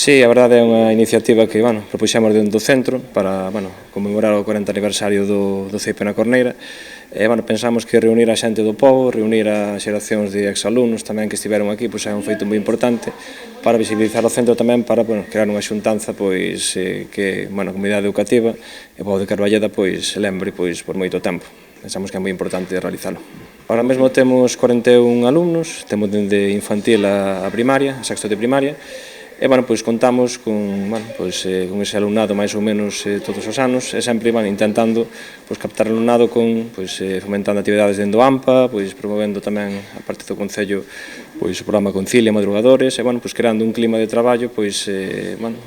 Sí, a verdade é unha iniciativa que propuxemos dentro do centro para conmemorar o 40 aniversario do CEIP na Corneira. Pensamos que reunir a xente do pobo, reunir a xeracións de exalumnos tamén que estiveron aquí, é un feito moi importante para visibilizar o centro tamén, para crear unha xuntanza que a comunidade educativa e o pobo de Carballeda se lembre por moito tempo. Pensamos que é moi importante realizalo. Ahora mesmo temos 41 alumnos, temos dende infantil a primaria, a sexto de primaria, e contamos con ese alumnado máis ou menos todos os anos, e sempre intentando captar alumnado fomentando actividades dentro do AMPA, promovendo tamén a parte do Concello o programa Concilia, Madrugadores, e creando un clima de traballo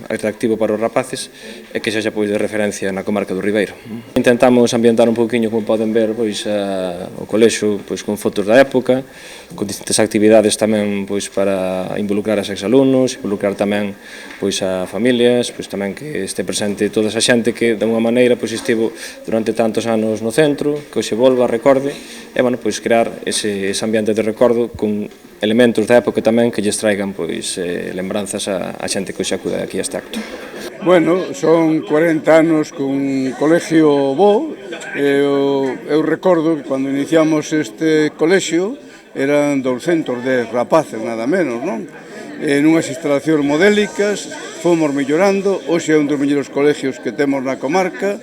atractivo para os rapaces e que sexa de referencia na comarca do Ribeiro. Intentamos ambientar un pouquiño, como poden ver, o colexio con fotos da época, con distintas actividades tamén para involucrar a exalumnos, involucrar tamén a familias, tamén que este presente toda esa xente que de unha maneira estivo durante tantos anos no centro, que se volva, recorde, e crear ese ambiente de recordo con elementos da época tamén que lles traigan lembranzas a xente que se acude aquí a este acto. Bueno, son 40 anos cun colexio bo. Eu recordo que cando iniciamos este colexio eran 210 rapaces, nada menos, non? Nunhas instalacións modélicas, fomos mellorando, hoxe é un dos mellores colexios que temos na comarca,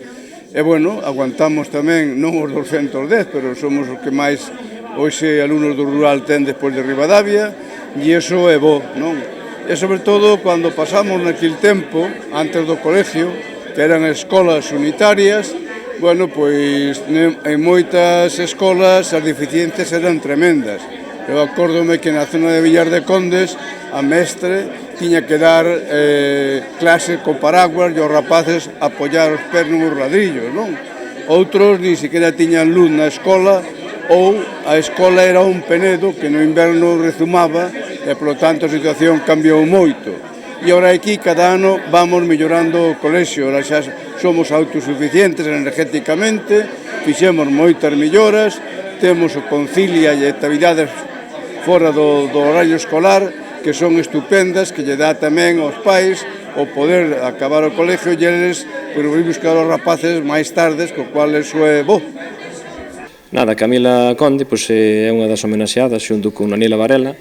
e, aguantamos tamén, non os 210, pero somos os que máis hoxe alumnos do rural ten despois de Ribadavia, e iso é bo, non? E, sobre todo, cando pasamos naquele tempo, antes do colegio, que eran escolas unitarias, en moitas escolas as deficiencias eran tremendas. Eu acórdome que na zona de Villar de Condes a mestre tiña que dar clase con paraguas e os rapaces apoiar os pés nos ladrillos, non? Outros nin siquiera tiñan luz na escola, ou a escola era un penedo que no inverno rezumaba e, polo tanto, a situación cambiou moito. E agora aquí, cada ano, vamos mellorando o colexio. Ahora xa somos autosuficientes energéticamente, fixemos moitas melloras, temos o Concilia e actividades fora do horario escolar que son estupendas, que lle dá tamén aos pais o poder acabar o colexio e eles ir buscar os rapaces máis tardes, co cual eso é bo. Nada, Camila Conde é unha das homenaxeadas xunto con Anila Varela,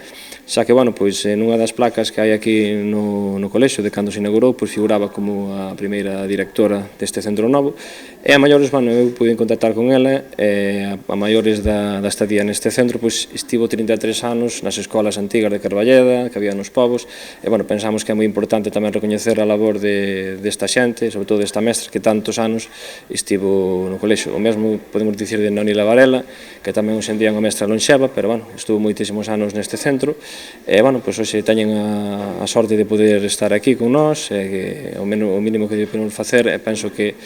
xa que, nunha das placas que hai aquí no colexio de cando se inaugurou, figuraba como a primeira directora deste centro novo, e a maiores, eu pude contactar con ela, a maiores da estadía neste centro, estivo 33 anos nas escolas antigas de Carballeda, que había nos povos, e, pensamos que é moi importante tamén recoñecer a labor desta xente, sobre todo desta mestra, que tantos anos estivo no colexio. O mesmo podemos dicir de Anila Varela, que tamén hoxe en día é unha mestra lonxeva, pero, estuvo moitísimos anos neste centro, e, hoxe teñen a sorte de poder estar aquí con nós, e o mínimo que podemos facer, e penso que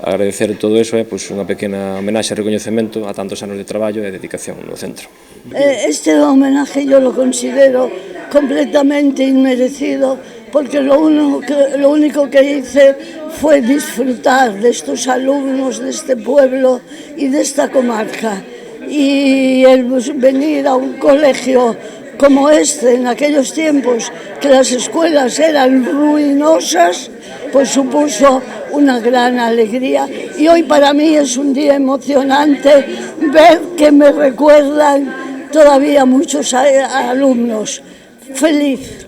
agradecer todo eso é unha pequena homenaxe e recoñecemento a tantos anos de traballo e dedicación no centro. Este homenaje yo lo considero completamente inmerecido, porque lo único que hice fue disfrutar de estos alumnos, de este pueblo y de esta comarca. Y el venir a un colegio como este, en aquellos tiempos que las escuelas eran ruinosas, supuso una gran alegría. Y hoy para mí es un día emocionante ver que me recuerdan todavía muchos alumnos. Feliz.